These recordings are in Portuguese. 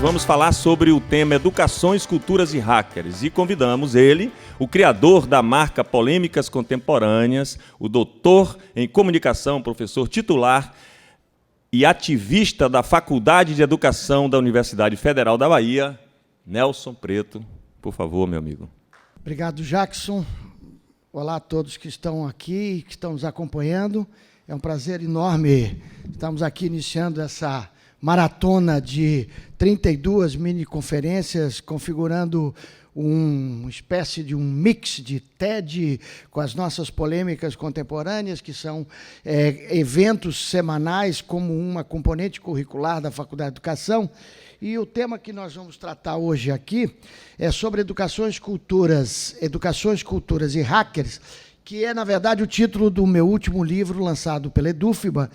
vamos falar sobre o tema Educações, Culturas e Hackers. E convidamos ele, o criador da marca Polêmicas Contemporâneas, o doutor em comunicação, professor titular e ativista da Faculdade de Educação da Universidade Federal da Bahia, Nelson Preto. Por favor, meu amigo. Obrigado, Jackson. Olá a todos que estão aqui, que estão nos acompanhando. É um prazer enorme. Estamos aqui iniciando essa maratona de 32 mini-conferências, configurando uma espécie de um mix de TED com as nossas polêmicas contemporâneas, que são eventos semanais como uma componente curricular da Faculdade de Educação. E o tema que nós vamos tratar hoje aqui é sobre educações, culturas e hackers, que é, na verdade, o título do meu último livro, lançado pela Edufba,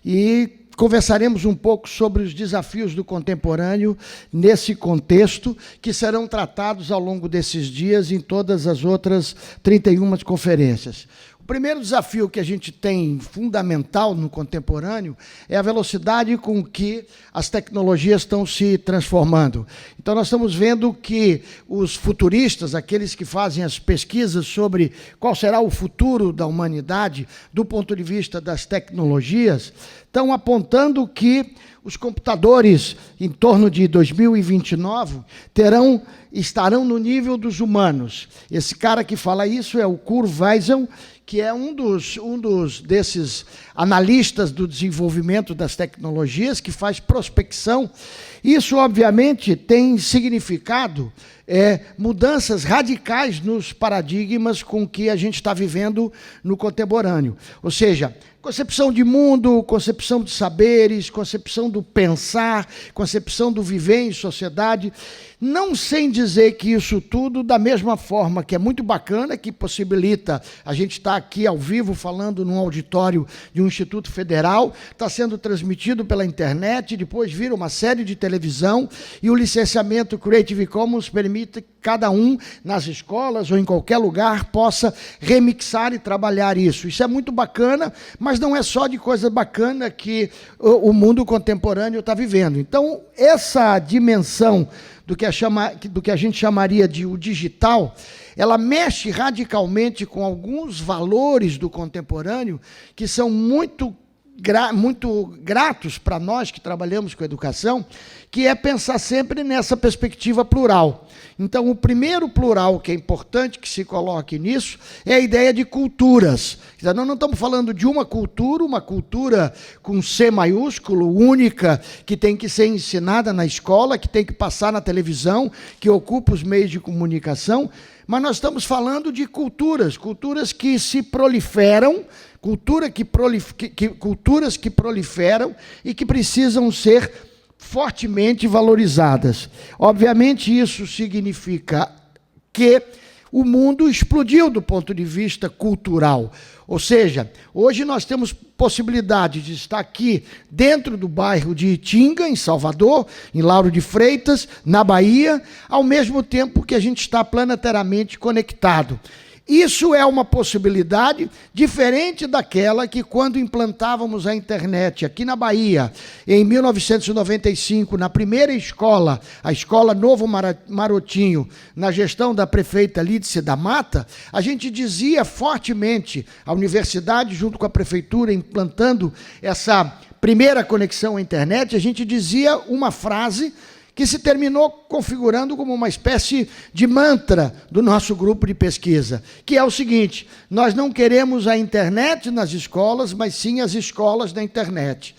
e conversaremos um pouco sobre os desafios do contemporâneo nesse contexto, que serão tratados ao longo desses dias em todas as outras 31 conferências. O primeiro desafio que a gente tem fundamental no contemporâneo é a velocidade com que as tecnologias estão se transformando. Então, nós estamos vendo que os futuristas, aqueles que fazem as pesquisas sobre qual será o futuro da humanidade do ponto de vista das tecnologias, estão apontando que os computadores, em torno de 2029, estarão no nível dos humanos. Esse cara que fala isso é o Kurt Weisel, que é um desses analistas do desenvolvimento das tecnologias, que faz prospecção. Isso, obviamente, tem significado mudanças radicais nos paradigmas com que a gente está vivendo no contemporâneo. Ou seja, concepção de mundo, concepção de saberes, concepção do pensar, concepção do viver em sociedade, não sem dizer que isso tudo, da mesma forma que é muito bacana, que possibilita a gente estar aqui ao vivo falando num auditório de um Instituto Federal, está sendo transmitido pela internet, depois vira uma série de televisão, e o licenciamento Creative Commons permite que cada um, nas escolas ou em qualquer lugar, possa remixar e trabalhar isso. Isso é muito bacana, mas não é só de coisa bacana que o mundo contemporâneo está vivendo. Então, essa dimensão do que a gente chamaria de o digital, ela mexe radicalmente com alguns valores do contemporâneo que são muito gratos para nós que trabalhamos com educação, que é pensar sempre nessa perspectiva plural. Então, o primeiro plural que é importante que se coloque nisso é a ideia de culturas. Nós não estamos falando de uma cultura com C maiúsculo, única, que tem que ser ensinada na escola, que tem que passar na televisão, que ocupa os meios de comunicação, mas nós estamos falando de culturas que se proliferam, culturas que proliferam e que precisam ser fortemente valorizadas. Obviamente, isso significa que o mundo explodiu do ponto de vista cultural. Ou seja, hoje nós temos possibilidade de estar aqui dentro do bairro de Itinga, em Salvador, em Lauro de Freitas, na Bahia, ao mesmo tempo que a gente está planetariamente conectado. Isso é uma possibilidade diferente daquela que, quando implantávamos a internet aqui na Bahia, em 1995, na primeira escola, a Escola Novo Marotinho, na gestão da prefeita Lídice da Mata, a gente dizia fortemente, a universidade, junto com a prefeitura, implantando essa primeira conexão à internet, a gente dizia uma frase que se terminou configurando como uma espécie de mantra do nosso grupo de pesquisa, que é o seguinte: nós não queremos a internet nas escolas, mas sim as escolas da internet.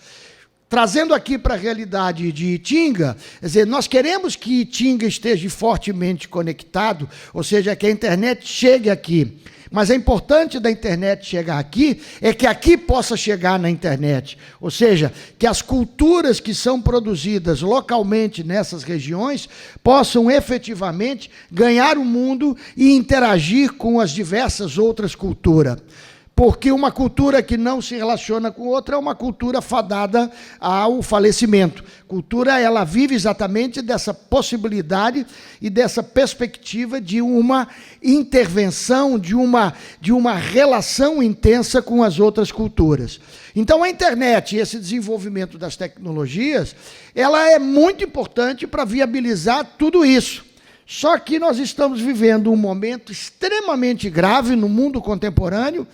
Trazendo aqui para a realidade de Itinga, quer dizer, nós queremos que Itinga esteja fortemente conectado, ou seja, que a internet chegue aqui. Mas é importante da internet chegar aqui, é que aqui possa chegar na internet. Ou seja, que as culturas que são produzidas localmente nessas regiões possam efetivamente ganhar o mundo e interagir com as diversas outras culturas. porque uma cultura que não se relaciona com outra é uma cultura fadada ao falecimento. Cultura, ela vive exatamente dessa possibilidade e dessa perspectiva de uma intervenção, de uma relação intensa com as outras culturas. Então, a internet e esse desenvolvimento das tecnologias, ela é muito importante para viabilizar tudo isso. Só que nós estamos vivendo um momento extremamente grave no mundo contemporâneo,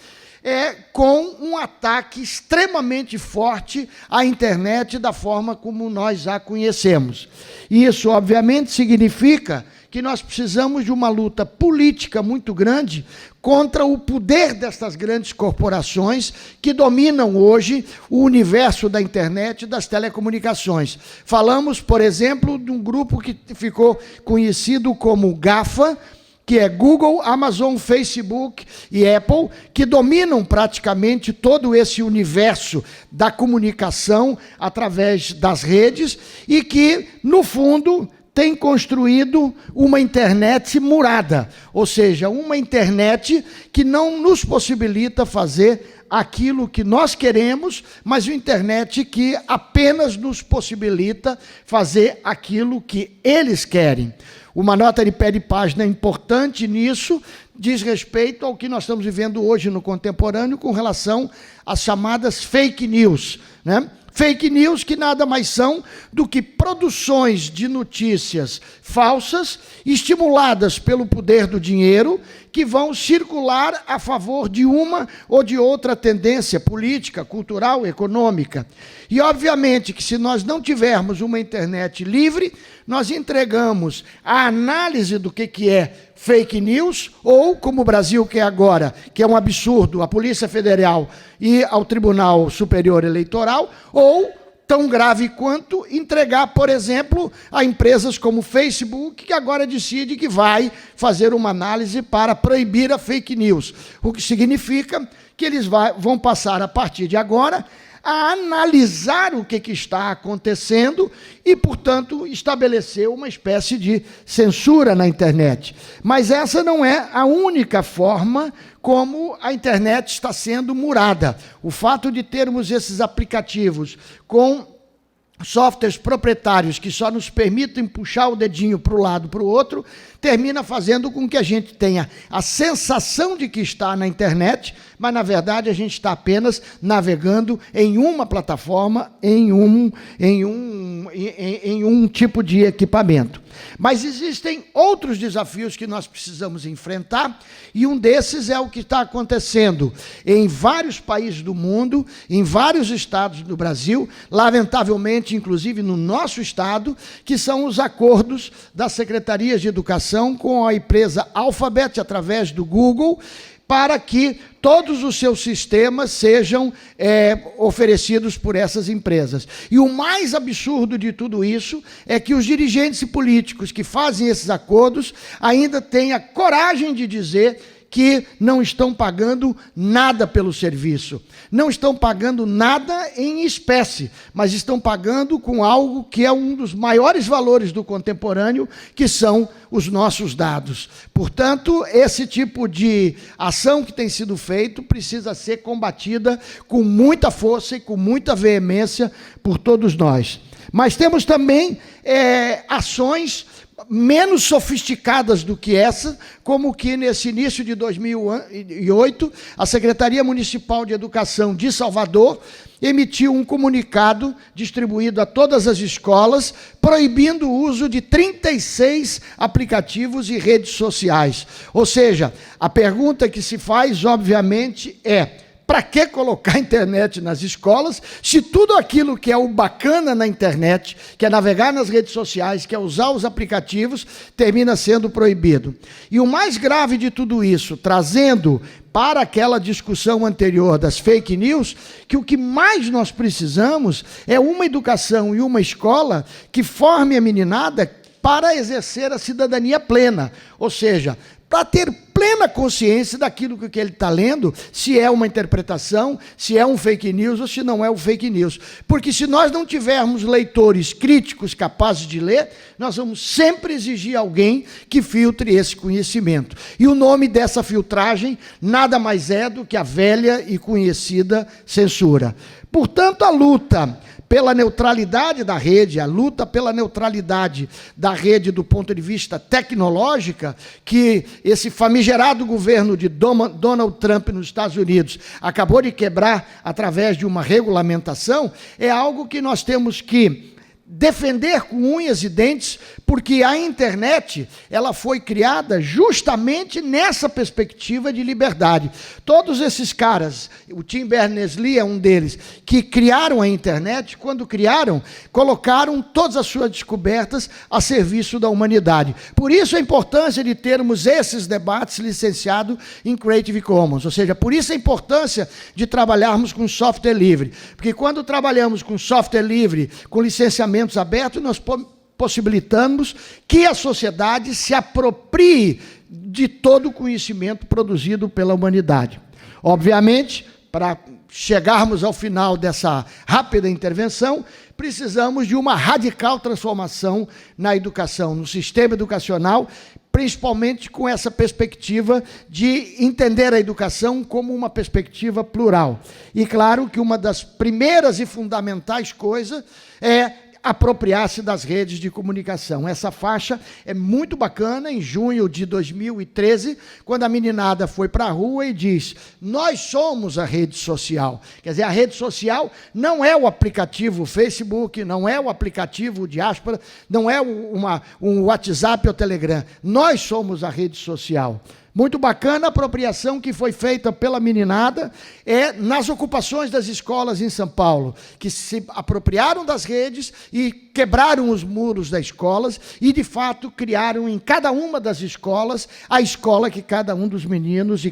com um ataque extremamente forte à internet da forma como nós a conhecemos. E isso, obviamente, significa que nós precisamos de uma luta política muito grande contra o poder dessas grandes corporações que dominam hoje o universo da internet e das telecomunicações. Falamos, por exemplo, de um grupo que ficou conhecido como GAFA, que é Google, Amazon, Facebook e Apple, que dominam praticamente todo esse universo da comunicação através das redes e que, no fundo, tem construído uma internet murada, ou seja, uma internet que não nos possibilita fazer aquilo que nós queremos, mas uma internet que apenas nos possibilita fazer aquilo que eles querem. Uma nota de pé de página importante nisso diz respeito ao que nós estamos vivendo hoje no contemporâneo com relação às chamadas fake news, né? Fake news que nada mais são do que produções de notícias falsas, estimuladas pelo poder do dinheiro, que vão circular a favor de uma ou de outra tendência política, cultural, econômica. E, obviamente, que se nós não tivermos uma internet livre, nós entregamos a análise do que é fake news, ou, como o Brasil quer agora, que é um absurdo, a Polícia Federal e ao Tribunal Superior Eleitoral, ou, tão grave quanto, entregar, por exemplo, a empresas como o Facebook, que agora decide que vai fazer uma análise para proibir a fake news. O que significa que eles vão passar, a partir de agora, a analisar o que está acontecendo e, portanto, estabelecer uma espécie de censura na internet. Mas essa não é a única forma como a internet está sendo murada. O fato de termos esses aplicativos com softwares proprietários que só nos permitem puxar o dedinho para um lado, para o outro, termina fazendo com que a gente tenha a sensação de que está na internet, mas, na verdade, a gente está apenas navegando em uma plataforma, em um tipo de equipamento. Mas existem outros desafios que nós precisamos enfrentar, e um desses é o que está acontecendo em vários países do mundo, em vários estados do Brasil, lamentavelmente, inclusive no nosso estado, que são os acordos das secretarias de educação com a empresa Alphabet, através do Google, para que todos os seus sistemas sejam oferecidos por essas empresas. E o mais absurdo de tudo isso é que os dirigentes políticos que fazem esses acordos ainda têm a coragem de dizer que não estão pagando nada pelo serviço. Não estão pagando nada em espécie, mas estão pagando com algo que é um dos maiores valores do contemporâneo, que são os nossos dados. Portanto, esse tipo de ação que tem sido feito precisa ser combatida com muita força e com muita veemência por todos nós. Mas temos também ações menos sofisticadas do que essa, como que nesse início de 2008, a Secretaria Municipal de Educação de Salvador emitiu um comunicado distribuído a todas as escolas, proibindo o uso de 36 aplicativos e redes sociais. Ou seja, a pergunta que se faz, obviamente, para que colocar a internet nas escolas, se tudo aquilo que é o bacana na internet, que é navegar nas redes sociais, que é usar os aplicativos, termina sendo proibido? E o mais grave de tudo isso, trazendo para aquela discussão anterior das fake news, que o que mais nós precisamos é uma educação e uma escola que forme a meninada para exercer a cidadania plena, ou seja, para ter plena consciência daquilo que ele está lendo, se é uma interpretação, se é um fake news ou se não é um fake news. Porque se nós não tivermos leitores críticos capazes de ler, nós vamos sempre exigir alguém que filtre esse conhecimento. E o nome dessa filtragem nada mais é do que a velha e conhecida censura. Portanto, a luta pela neutralidade da rede, a luta pela neutralidade da rede do ponto de vista tecnológica, que esse famigerado governo de Donald Trump nos Estados Unidos acabou de quebrar através de uma regulamentação, é algo que nós temos que defender com unhas e dentes, porque a internet, ela foi criada justamente nessa perspectiva de liberdade. Todos esses caras, o Tim Berners-Lee é um deles, que criaram a internet, quando criaram, colocaram todas as suas descobertas a serviço da humanidade. Por isso a importância de termos esses debates licenciados em Creative Commons, ou seja, por isso a importância de trabalharmos com software livre, porque quando trabalhamos com software livre, com licenciamento abertos, nós possibilitamos que a sociedade se aproprie de todo o conhecimento produzido pela humanidade. Obviamente, para chegarmos ao final dessa rápida intervenção, precisamos de uma radical transformação na educação, no sistema educacional, principalmente com essa perspectiva de entender a educação como uma perspectiva plural. E claro que uma das primeiras e fundamentais coisas é apropriar-se das redes de comunicação. Essa faixa é muito bacana, em junho de 2013, quando a meninada foi para a rua e diz: nós somos a rede social. Quer dizer, a rede social não é o aplicativo Facebook, não é o aplicativo Diáspora, não é um WhatsApp ou Telegram. Nós somos a rede social. Muito bacana a apropriação que foi feita pela meninada nas ocupações das escolas em São Paulo, que se apropriaram das redes e quebraram os muros das escolas e, de fato, criaram em cada uma das escolas a escola que cada um dos meninos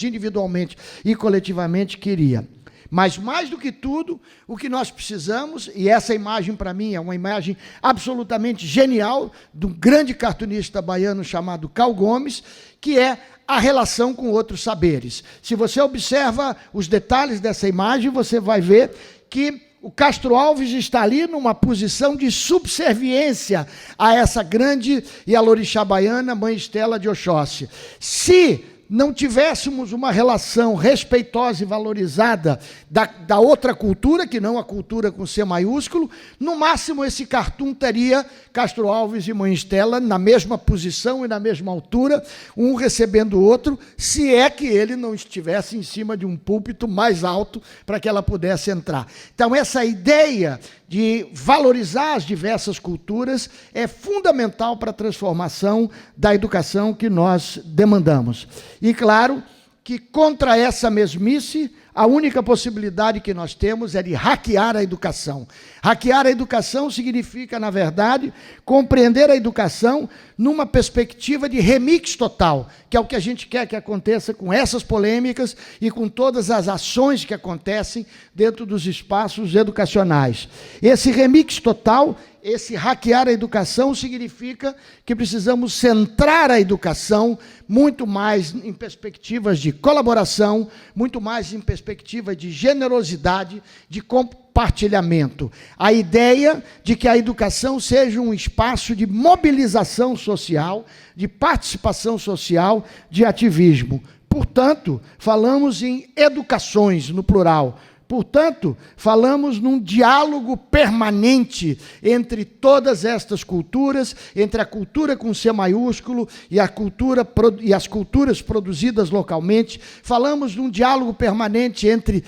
individualmente e coletivamente queria. Mas, mais do que tudo, o que nós precisamos, e essa imagem, para mim, é uma imagem absolutamente genial, de um grande cartunista baiano chamado Cal Gomes, que é a relação com outros saberes. Se você observa os detalhes dessa imagem, você vai ver que o Castro Alves está ali numa posição de subserviência a essa grande Ialorixá baiana, Mãe Estela de Oxóssi. Se não tivéssemos uma relação respeitosa e valorizada da outra cultura, que não a cultura com C maiúsculo, no máximo esse cartoon teria Castro Alves e Mãe Estela na mesma posição e na mesma altura, um recebendo o outro, se é que ele não estivesse em cima de um púlpito mais alto para que ela pudesse entrar. Então, essa ideia de valorizar as diversas culturas é fundamental para a transformação da educação que nós demandamos. E, claro, que contra essa mesmice, a única possibilidade que nós temos é de hackear a educação. Hackear a educação significa, na verdade, compreender a educação numa perspectiva de remix total, que é o que a gente quer que aconteça com essas polêmicas e com todas as ações que acontecem dentro dos espaços educacionais. Esse remix total, esse hackear a educação, significa que precisamos centrar a educação muito mais em perspectivas de colaboração, muito mais em perspectiva de generosidade, de compartilhamento. A ideia de que a educação seja um espaço de mobilização social, de participação social, de ativismo. Portanto, falamos em educações, no plural. Portanto, falamos num diálogo permanente entre todas estas culturas, entre a cultura com C maiúsculo e as culturas produzidas localmente. Falamos num diálogo permanente entre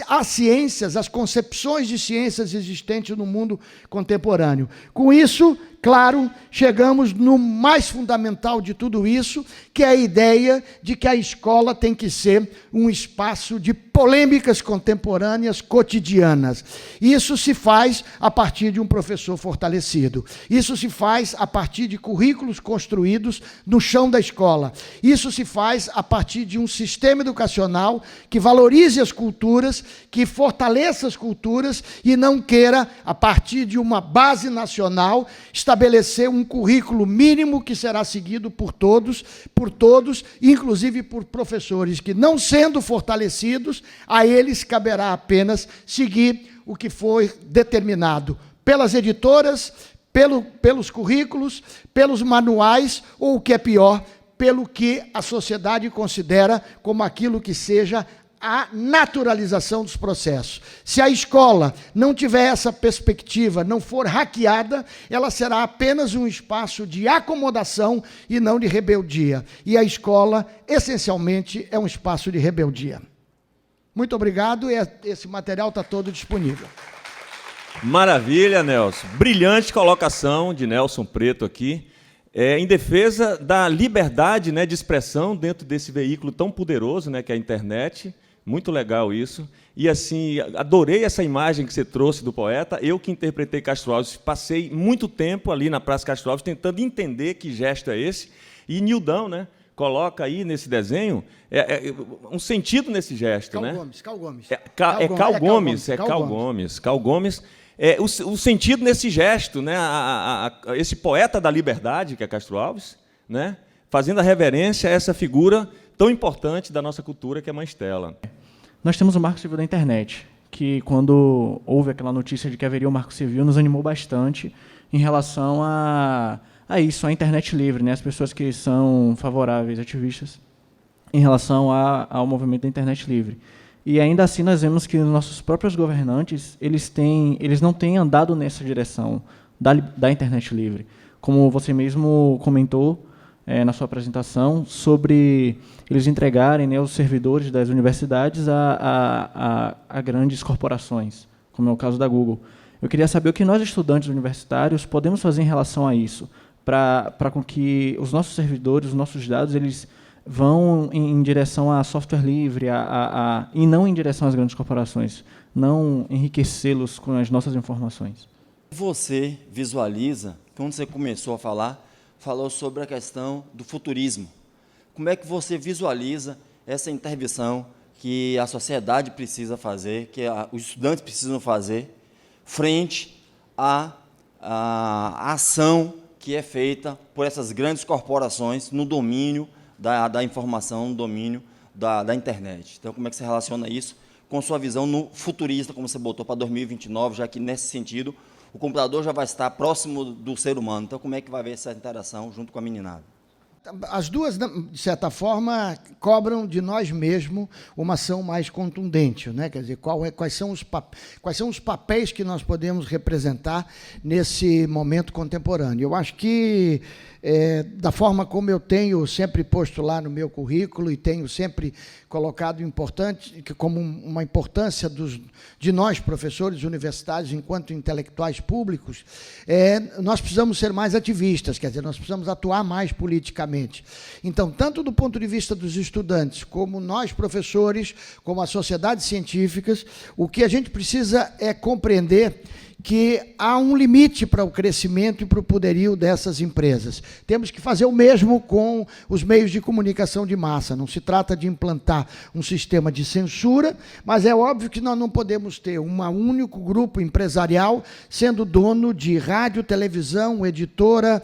as ciências, as concepções de ciências existentes no mundo contemporâneo. Com isso, claro, chegamos no mais fundamental de tudo isso, que é a ideia de que a escola tem que ser um espaço de polêmicas contemporâneas cotidianas. Isso se faz a partir de um professor fortalecido. Isso se faz a partir de currículos construídos no chão da escola. Isso se faz a partir de um sistema educacional que valorize as culturas, que fortaleça as culturas e não queira, a partir de uma base nacional, estabelecer estabelecer um currículo mínimo que será seguido por todos, inclusive por professores que, não sendo fortalecidos, a eles caberá apenas seguir o que foi determinado pelas editoras, pelos currículos, pelos manuais, ou o que é pior, pelo que a sociedade considera como aquilo que seja a naturalização dos processos. Se a escola não tiver essa perspectiva, não for hackeada, ela será apenas um espaço de acomodação e não de rebeldia. E a escola, essencialmente, é um espaço de rebeldia. Muito obrigado, e esse material está todo disponível. Maravilha, Nelson. Brilhante colocação de Nelson Preto aqui, em defesa da liberdade, né, de expressão dentro desse veículo tão poderoso, né, que é a internet. Muito legal isso. E, assim, adorei essa imagem que você trouxe do poeta. Eu, que interpretei Castro Alves, passei muito tempo ali na Praça Castro Alves tentando entender que gesto é esse. E Nildão, né, coloca aí nesse desenho um sentido nesse gesto. Cal Gomes. Cal Gomes. O sentido nesse gesto, né, esse poeta da liberdade, que é Castro Alves, né, fazendo a reverência a essa figura tão importante da nossa cultura, que é Mãe Stella. Nós temos o Marco Civil da Internet, que, quando houve aquela notícia de que haveria o Marco Civil, nos animou bastante em relação a isso, a internet livre, né? As pessoas que são favoráveis, ativistas, em relação ao movimento da internet livre. E, ainda assim, nós vemos que os nossos próprios governantes, eles não têm andado nessa direção da internet livre. Como você mesmo comentou, na sua apresentação, sobre eles entregarem, né, os servidores das universidades a grandes corporações, como é o caso da Google. Eu queria saber o que nós, estudantes universitários, podemos fazer em relação a isso, para com que os nossos servidores, os nossos dados, eles vão em direção a software livre, e não em direção às grandes corporações, não enriquecê-los com as nossas informações. Você visualiza, quando você começou a falar, falou sobre a questão do futurismo. Como é que você visualiza essa intervenção que a sociedade precisa fazer, que os estudantes precisam fazer, frente à ação que é feita por essas grandes corporações no domínio da informação, no domínio da internet? Então, como é que você relaciona isso com sua visão no futurista, como você botou para 2029, já que, nesse sentido, o computador já vai estar próximo do ser humano? Então, como é que vai haver essa interação junto com a meninada? As duas, de certa forma, cobram de nós mesmos uma ação mais contundente, né? Quer dizer, quais são os papéis que nós podemos representar nesse momento contemporâneo. Eu acho que, da forma como eu tenho sempre posto lá no meu currículo e tenho sempre colocado como uma importância de nós, professores universitários, enquanto intelectuais públicos, nós precisamos ser mais ativistas, quer dizer, nós precisamos atuar mais politicamente. Então, tanto do ponto de vista dos estudantes, como nós, professores, como as sociedades científicas, o que a gente precisa é compreender que há um limite para o crescimento e para o poderio dessas empresas. Temos que fazer o mesmo com os meios de comunicação de massa. Não se trata de implantar um sistema de censura, mas é óbvio que nós não podemos ter um único grupo empresarial sendo dono de rádio, televisão, editora,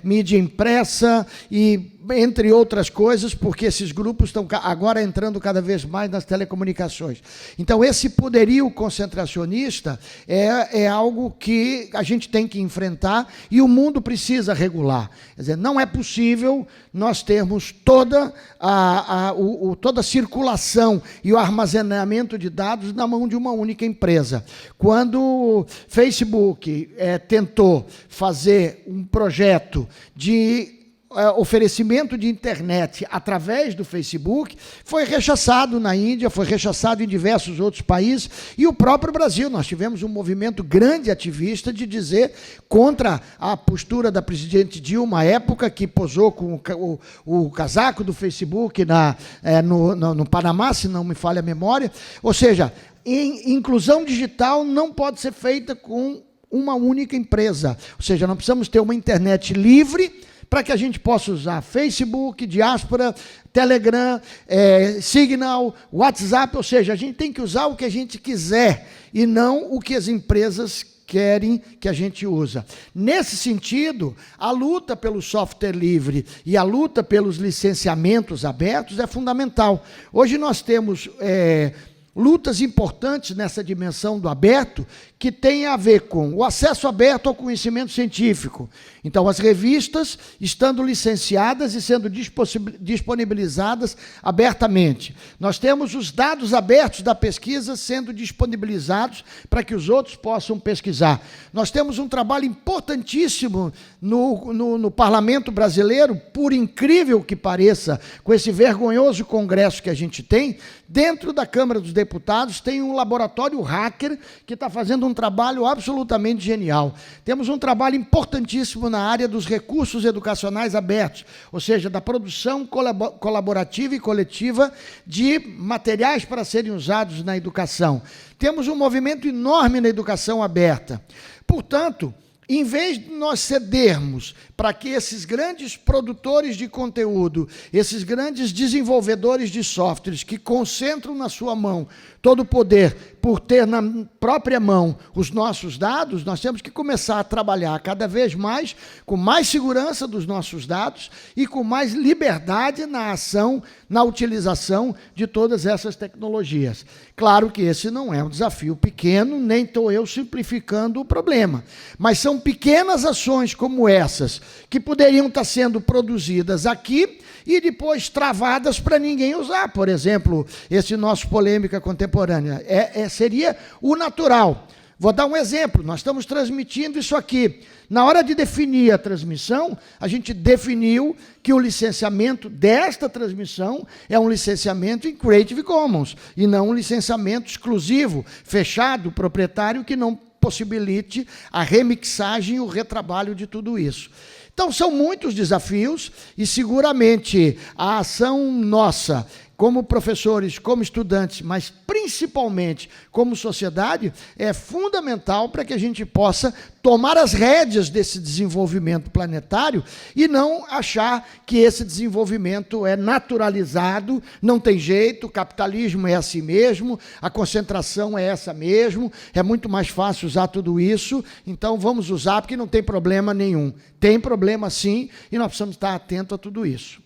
mídia impressa e, entre outras coisas, porque esses grupos estão agora entrando cada vez mais nas telecomunicações. Então, esse poderio concentracionista é algo que a gente tem que enfrentar e o mundo precisa regular. Quer dizer, não é possível nós termos toda a circulação e o armazenamento de dados na mão de uma única empresa. Quando o Facebook tentou fazer um projeto de oferecimento de internet através do Facebook, foi rechaçado na Índia, foi rechaçado em diversos outros países, e o próprio Brasil. Nós tivemos um movimento grande ativista de dizer contra a postura da presidente Dilma, à época, que posou com o casaco do Facebook no Panamá, se não me falha a memória. Ou seja, inclusão digital não pode ser feita com uma única empresa. Ou seja, nós precisamos ter uma internet livre para que a gente possa usar Facebook, Diaspora, Telegram, Signal, WhatsApp, ou seja, a gente tem que usar o que a gente quiser e não o que as empresas querem que a gente use. Nesse sentido, a luta pelo software livre e a luta pelos licenciamentos abertos é fundamental. Hoje nós temos lutas importantes nessa dimensão do aberto, que tem a ver com o acesso aberto ao conhecimento científico. Então, as revistas estando licenciadas e sendo disponibilizadas abertamente. Nós temos os dados abertos da pesquisa sendo disponibilizados para que os outros possam pesquisar. Nós temos um trabalho importantíssimo no Parlamento brasileiro, por incrível que pareça, com esse vergonhoso congresso que a gente tem, dentro da Câmara dos Deputados tem um laboratório hacker que está fazendo um trabalho absolutamente genial. Temos um trabalho importantíssimo na área dos recursos educacionais abertos, ou seja, da produção colaborativa e coletiva de materiais para serem usados na educação. Temos um movimento enorme na educação aberta. Portanto, em vez de nós cedermos para que esses grandes produtores de conteúdo, esses grandes desenvolvedores de softwares que concentram na sua mão todo o poder por ter na própria mão os nossos dados, nós temos que começar a trabalhar cada vez mais com mais segurança dos nossos dados e com mais liberdade na ação, na utilização de todas essas tecnologias. Claro que esse não é um desafio pequeno, nem estou eu simplificando o problema, mas são pequenas ações como essas que poderiam estar sendo produzidas aqui e depois travadas para ninguém usar. Por exemplo, esse nosso polêmica contemporânea seria o natural. Vou dar um exemplo, nós estamos transmitindo isso aqui. Na hora de definir a transmissão, a gente definiu que o licenciamento desta transmissão é um licenciamento em Creative Commons, e não um licenciamento exclusivo, fechado, proprietário, que não possibilite a remixagem e o retrabalho de tudo isso. Então, são muitos desafios e, seguramente, a ação nossa, como professores, como estudantes, mas principalmente como sociedade, é fundamental para que a gente possa tomar as rédeas desse desenvolvimento planetário e não achar que esse desenvolvimento é naturalizado, não tem jeito, o capitalismo é assim mesmo, a concentração é essa mesmo, é muito mais fácil usar tudo isso, então vamos usar porque não tem problema nenhum. Tem problema sim, e nós precisamos estar atentos a tudo isso.